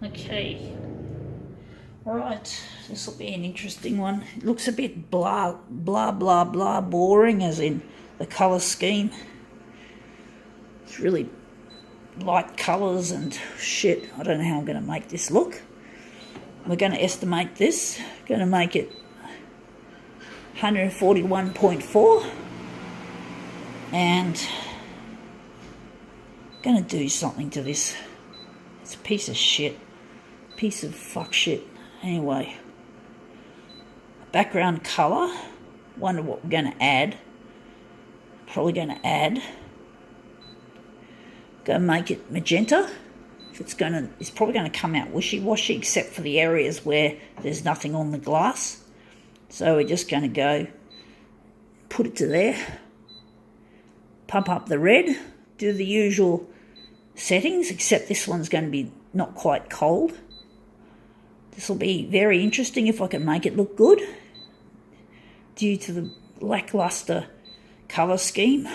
Okay. Right, this will be an interesting one. It looks a bit blah, blah, blah, blah, boring, as in the colour scheme. It's really light colours and shit. I don't know how I'm going to make this look. We're going to estimate this. Going to make it 141.4. And going to do something to this. It's a piece of shit. Piece of fuck shit. Anyway, background colour. Wonder what we're going to add. Probably going to add. Go make it magenta. It's probably going to come out wishy-washy, except for the areas where there's nothing on the glass. So we're just going to go put it to there. Pump up the red. Do the usual settings, except this one's going to be not quite cold. This will be very interesting if I can make it look good due to the lackluster colour scheme.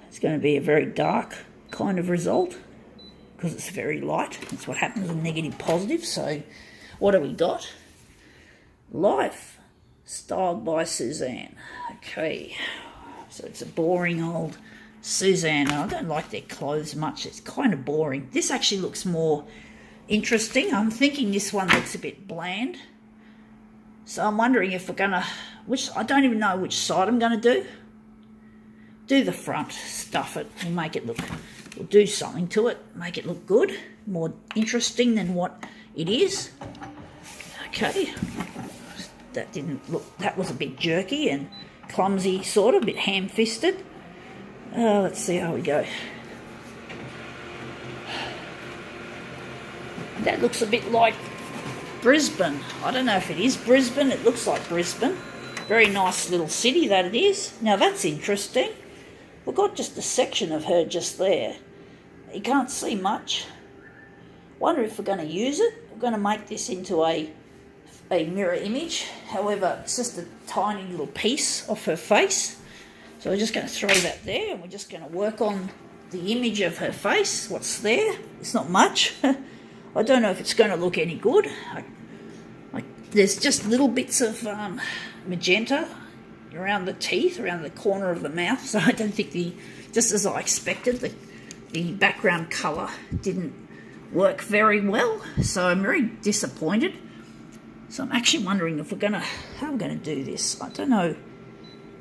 It's going to be a very dark kind of result because it's very light. That's what happens with negative positive. So what do we got? Life, styled by Suzanne. Okay, so it's a boring old Suzanne. I don't like their clothes much. It's kind of boring. This actually looks more interesting. I'm thinking this one looks a bit bland. So I'm wondering if we're going to, I don't even know which side I'm going to do. Do the front, stuff it, we'll make it look, we'll do something to it, make it look good, more interesting than what it is. Okay, that didn't look, that was a bit jerky and clumsy sort of, a bit ham-fisted. Let's see how we go. That looks a bit like Brisbane. I don't know if it is Brisbane, it looks like Brisbane. Very nice little city that it is. Now that's interesting. We've got just a section of her just there. You can't see much. Wonder if we're going to use it. We're going to make this into a mirror image. However, it's just a tiny little piece of her face. So we're just going to throw that there and we're just going to work on the image of her face. What's there? It's not much. I don't know if it's going to look any good. There's just little bits of magenta around the teeth, around the corner of the mouth. So I don't think just as I expected, the background colour didn't work very well. So I'm very disappointed. So I'm actually wondering if how we're going to do this. I don't know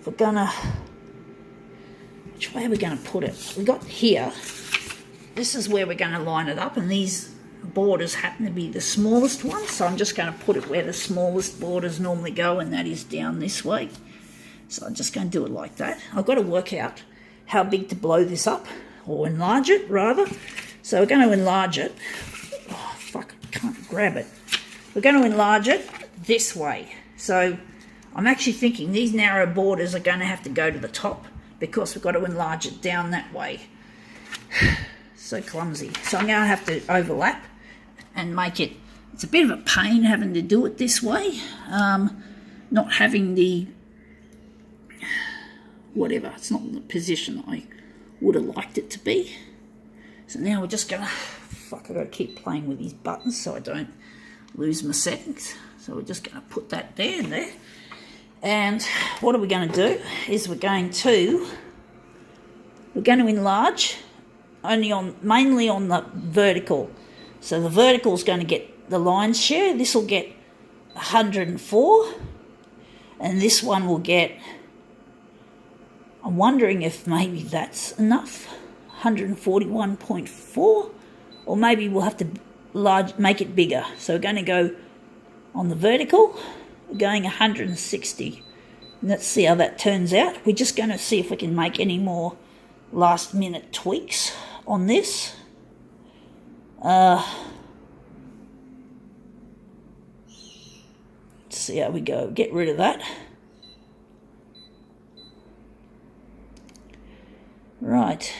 if we're going to, which way are we going to put it? We got here. This is where we're going to line it up, and these borders happen to be the smallest ones, so I'm just going to put it where the smallest borders normally go, and that is down this way. So I'm just going to do it like that. I've got to work out how big to blow this up, or enlarge it rather. So we're going to enlarge it. Oh fuck, I can't grab it. We're going to enlarge it this way. So I'm actually thinking these narrow borders are going to have to go to the top because we've got to enlarge it down that way. So clumsy. So I'm going to have to overlap and make it, it's a bit of a pain having to do it this way. Not having the, whatever, it's not in the position I would have liked it to be. So now we're just going to, fuck, I've got to keep playing with these buttons so I don't lose my settings. So we're just going to put that there and there. And what are we going to do is we're going to enlarge mainly on the vertical. So the vertical is going to get the lion's share. This will get 104, and this one will get, I'm wondering if maybe that's enough, 141.4, or maybe we'll have to make it bigger. So we're going to go on the vertical, we're going 160. And let's see how that turns out. We're just going to see if we can make any more last minute tweaks on this. Let's see how we go. Get rid of that. Right.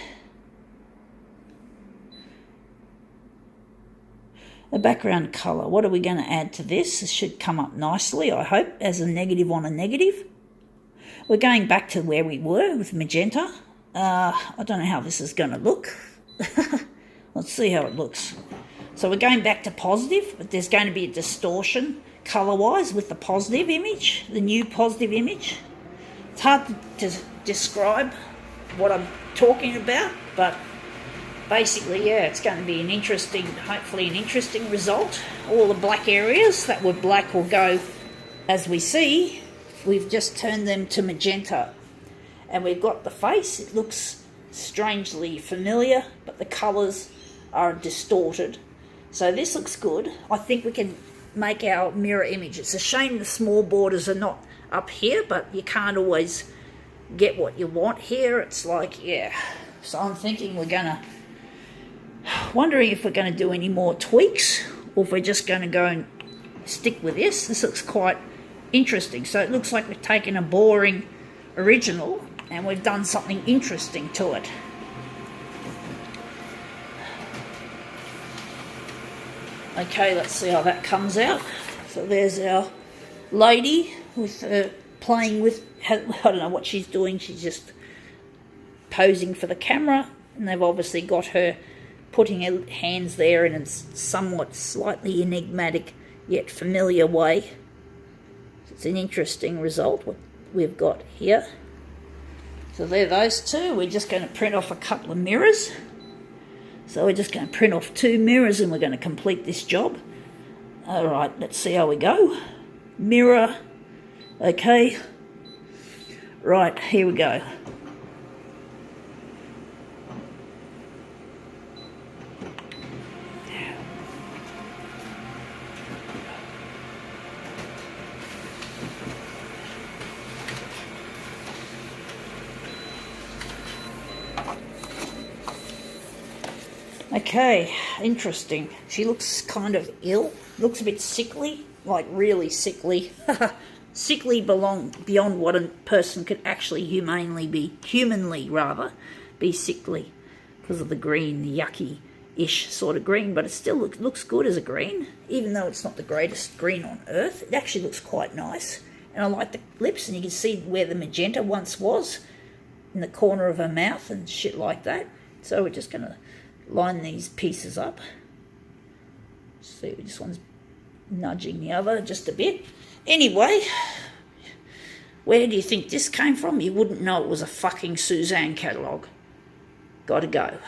The background colour. What are we going to add to this? This should come up nicely, I hope, as a negative on a negative. We're going back to where we were with magenta. I don't know how this is going to look. Let's see how it looks. So we're going back to positive, but there's going to be a distortion colour-wise with the positive image, the new positive image. It's hard to describe what I'm talking about, but basically, yeah, it's going to be an interesting, hopefully an interesting result. All the black areas that were black will go, as we see, we've just turned them to magenta. And we've got the face, it looks strangely familiar, but the colours are distorted. So this looks good. I think we can make our mirror image. It's a shame the small borders are not up here, but you can't always get what you want here. It's like, yeah. So I'm thinking wondering if we're going to do any more tweaks, or if we're just going to go and stick with this. This looks quite interesting. So it looks like we've taken a boring original and we've done something interesting to it. Okay, let's see how that comes out. So there's our lady with playing with, I don't know what she's doing. She's just posing for the camera, and they've obviously got her putting her hands there in a somewhat slightly enigmatic yet familiar way. It's an interesting result what we've got here. So there are those two. We're just going to print off a couple of mirrors. So we're just going to print off 2 mirrors and we're going to complete this job. Alright, let's see how we go. Mirror. Okay. Right, here we go. Okay, interesting. She looks kind of ill. Looks a bit sickly, like really sickly. Sickly beyond what a person could actually humanly be sickly, because of the green, the yucky-ish sort of green, but it still looks good as a green, even though it's not the greatest green on earth. It actually looks quite nice, and I like the lips, and you can see where the magenta once was, in the corner of her mouth and shit like that. So we're just going to line these pieces up. See, this one's nudging the other just a bit. Anyway, where do you think this came from? You wouldn't know it was a fucking Suzanne catalogue. Gotta go.